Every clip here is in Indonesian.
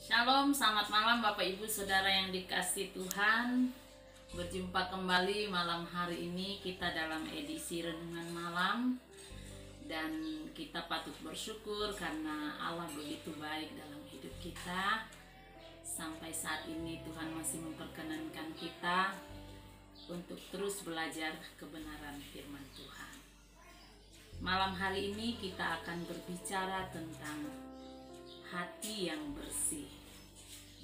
Shalom, selamat malam Bapak Ibu Saudara yang dikasihi Tuhan. Berjumpa kembali malam hari ini kita dalam edisi Renungan Malam. Dan kita patut bersyukur karena Allah begitu baik dalam hidup kita. Sampai saat ini Tuhan masih memperkenankan kita untuk terus belajar kebenaran firman Tuhan. Malam hari ini kita akan berbicara tentang hati yang bersih.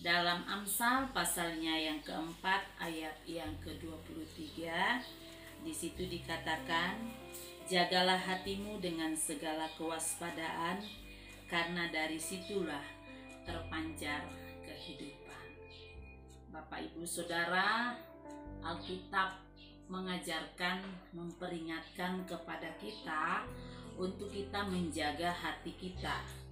Dalam Amsal pasalnya yang keempat ayat yang ke-23, di situ dikatakan, jagalah hatimu dengan segala kewaspadaan, karena dari situlah terpancar kehidupan. Bapak Ibu Saudara, Alkitab mengajarkan, memperingatkan kepada kita untuk kita menjaga hati kita.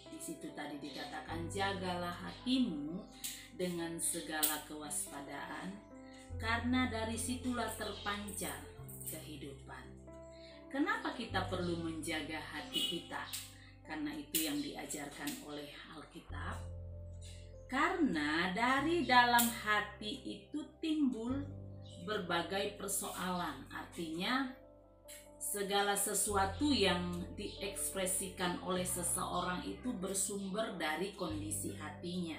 Di situ tadi dikatakan, jagalah hatimu dengan segala kewaspadaan, karena dari situlah terpancar kehidupan. Kenapa kita perlu menjaga hati kita? Karena itu yang diajarkan oleh Alkitab. Karena dari dalam hati itu timbul berbagai persoalan. Artinya segala sesuatu yang diekspresikan oleh seseorang itu bersumber dari kondisi hatinya.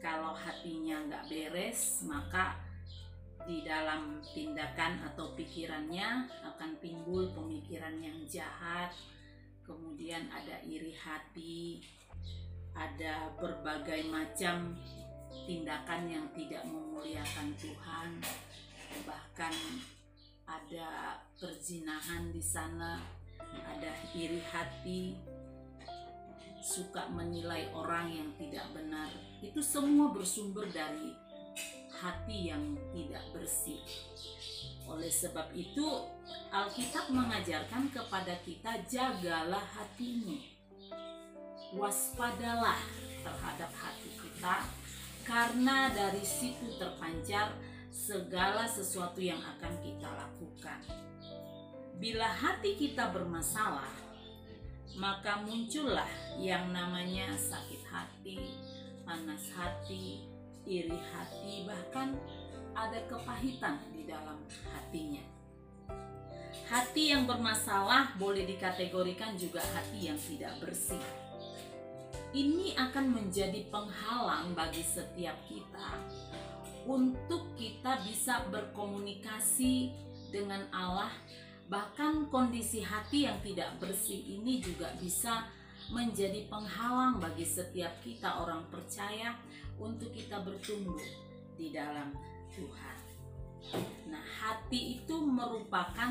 Kalau hatinya nggak beres, maka di dalam tindakan atau pikirannya akan timbul pemikiran yang jahat. Kemudian ada iri hati, ada berbagai macam tindakan yang tidak memuliakan Tuhan, bahkan ada perzinahan di sana, ada iri hati, suka menilai orang yang tidak benar. Itu semua bersumber dari hati yang tidak bersih. Oleh sebab itu, Alkitab mengajarkan kepada kita, jagalah hatimu. Waspadalah terhadap hati kita, karena dari situ terpancar segala sesuatu yang akan kita lakukan. Bila hati kita bermasalah, maka muncullah yang namanya sakit hati, panas hati, iri hati, bahkan ada kepahitan di dalam hatinya. Hati yang bermasalah boleh dikategorikan juga hati yang tidak bersih. Ini akan menjadi penghalang bagi setiap kita untuk kita bisa berkomunikasi dengan Allah. Bahkan kondisi hati yang tidak bersih ini juga bisa menjadi penghalang bagi setiap kita orang percaya untuk kita bertumbuh di dalam Tuhan. Nah, hati itu merupakan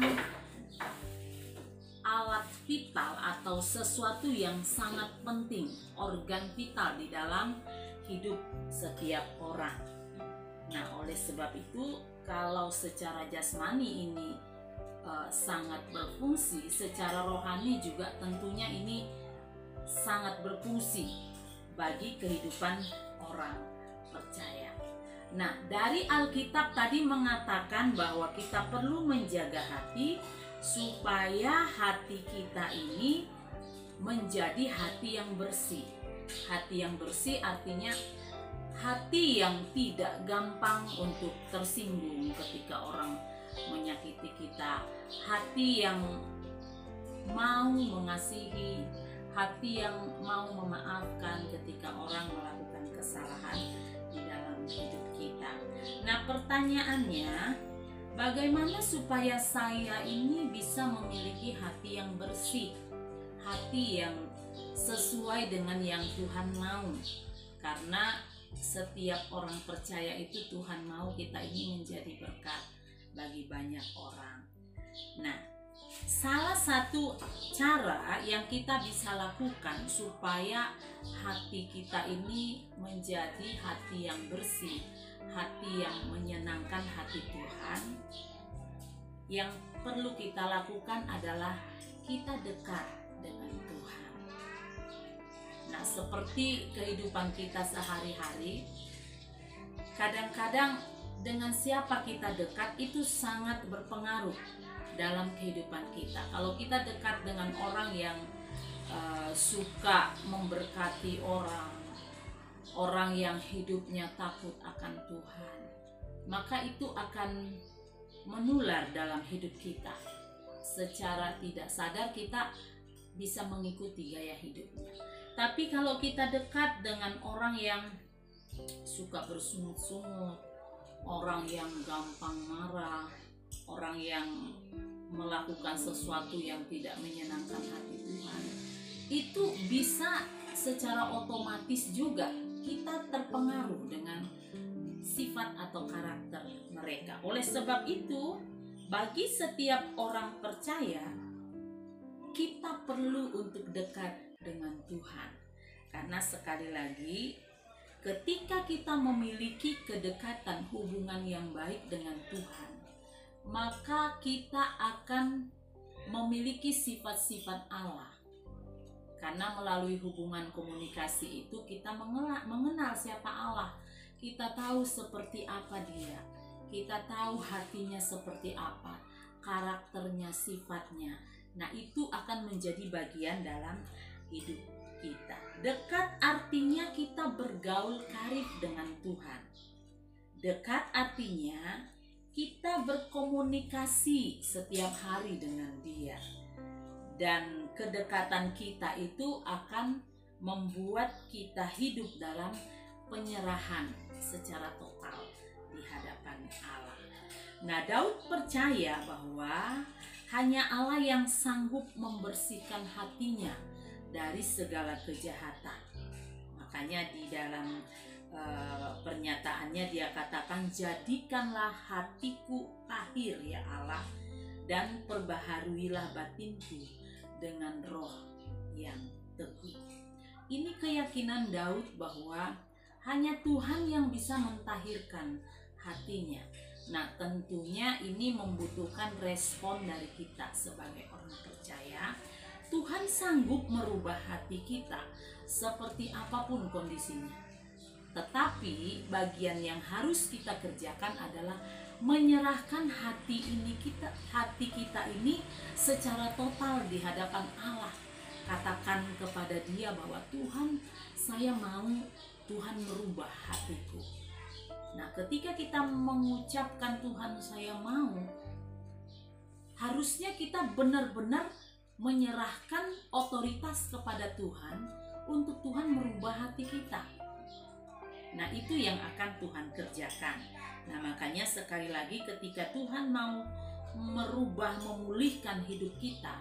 alat vital atau sesuatu yang sangat penting, organ vital di dalam hidup setiap orang. Nah, oleh sebab itu, kalau secara jasmani ini sangat berfungsi, secara rohani juga tentunya ini sangat berfungsi bagi kehidupan orang percaya. Nah, dari Alkitab tadi mengatakan bahwa kita perlu menjaga hati supaya hati kita ini menjadi hati yang bersih. Hati yang bersih artinya hati yang tidak gampang untuk tersinggung ketika orang menyakiti kita, hati yang mau mengasihi, hati yang mau memaafkan ketika orang melakukan kesalahan di dalam hidup kita. Nah, pertanyaannya, bagaimana supaya saya ini bisa memiliki hati yang bersih, hati yang sesuai dengan yang Tuhan mau? Karena setiap orang percaya itu Tuhan mau kita ini menjadi berkat bagi banyak orang. Nah, salah satu cara yang kita bisa lakukan supaya hati kita ini menjadi hati yang bersih, hati yang menyenangkan hati Tuhan, yang perlu kita lakukan adalah kita dekat dengan Tuhan. Nah, seperti kehidupan kita sehari-hari, kadang-kadang dengan siapa kita dekat itu sangat berpengaruh dalam kehidupan kita. Kalau kita dekat dengan orang yang suka memberkati orang, orang yang hidupnya takut akan Tuhan, maka itu akan menular dalam hidup kita. Secara tidak sadar kita bisa mengikuti gaya hidupnya. Tapi kalau kita dekat dengan orang yang suka bersungut-sungut, orang yang gampang marah, orang yang melakukan sesuatu yang tidak menyenangkan hati Tuhan, itu bisa secara otomatis juga kita terpengaruh dengan sifat atau karakter mereka. Oleh sebab itu, bagi setiap orang percaya, kita perlu untuk dekat dengan Tuhan. Karena sekali lagi, ketika kita memiliki kedekatan hubungan yang baik dengan Tuhan, maka kita akan memiliki sifat-sifat Allah. Karena melalui hubungan komunikasi itu kita mengenal siapa Allah. Kita tahu seperti apa Dia. Kita tahu hatinya seperti apa, karakternya, sifatnya. Nah, itu akan menjadi bagian dalam hidup kita. Dekat artinya kita bergaul karib dengan Tuhan. Dekat artinya kita berkomunikasi setiap hari dengan Dia. Dan kedekatan kita itu akan membuat kita hidup dalam penyerahan secara total di hadapan Allah. Nah, Daud percaya bahwa hanya Allah yang sanggup membersihkan hatinya dari segala kejahatan. Makanya di dalam pernyataannya dia katakan, jadikanlah hatiku tahir ya Allah, dan perbaharuilah batinku dengan roh yang teguh. Ini keyakinan Daud bahwa hanya Tuhan yang bisa mentahirkan hatinya. Nah, tentunya ini membutuhkan respon dari kita sebagai orang percaya. Tuhan sanggup merubah hati kita seperti apapun kondisinya. Tetapi bagian yang harus kita kerjakan adalah menyerahkan hati kita ini secara total di hadapan Allah. Katakan kepada Dia bahwa Tuhan, saya mau Tuhan merubah hatiku. Nah, ketika kita mengucapkan Tuhan saya mau, harusnya kita benar-benar menyerahkan otoritas kepada Tuhan untuk Tuhan merubah hati kita. Nah, itu yang akan Tuhan kerjakan. Nah, makanya sekali lagi ketika Tuhan mau merubah, memulihkan hidup kita,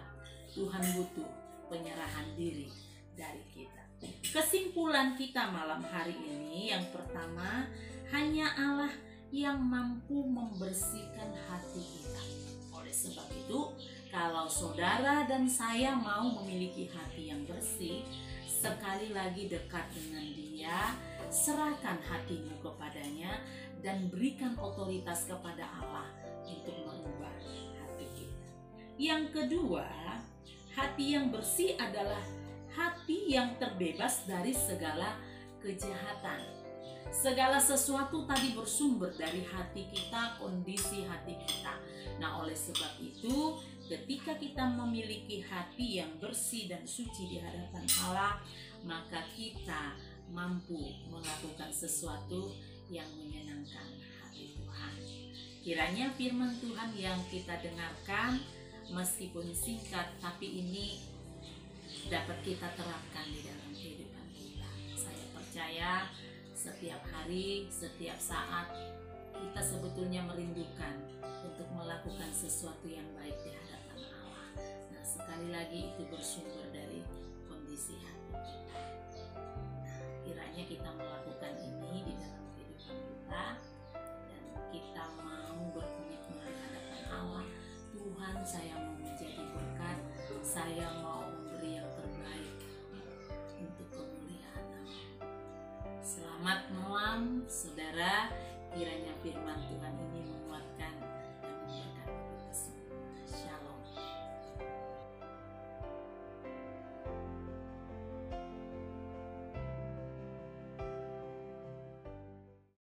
Tuhan butuh penyerahan diri dari kita. Kesimpulan kita malam hari ini, yang pertama, hanya Allah yang mampu membersihkan hati kita. Oleh sebab itu, kalau saudara dan saya mau memiliki hati yang bersih, sekali lagi dekat dengan Dia, serahkan hatimu kepadanya, dan berikan otoritas kepada Allah untuk merubah hati kita. Yang kedua, hati yang bersih adalah hati yang terbebas dari segala kejahatan. Segala sesuatu tadi bersumber dari hati kita, kondisi hati kita. Nah, oleh sebab itu, ketika kita memiliki hati yang bersih dan suci di hadapan Allah, maka kita mampu melakukan sesuatu yang menyenangkan hati Tuhan. Kiranya firman Tuhan yang kita dengarkan, meskipun singkat, tapi ini dapat kita terapkan di dalam kehidupan kita. Saya percaya setiap hari, setiap saat, kita sebetulnya merindukan untuk melakukan sesuatu yang baik di hadapan Allah. Nah, sekali lagi itu bersumber dari kondisi hati kita. Kiranya kita melakukan ini di dalam kehidupan kita, dan kita mau berkomitmen di hadapan Allah. Tuhan, saya mau menjadi berkat, saya mau memberi yang terbaik untuk kemuliaan Nama. Selamat malam saudara, kiranya firman Tuhan ini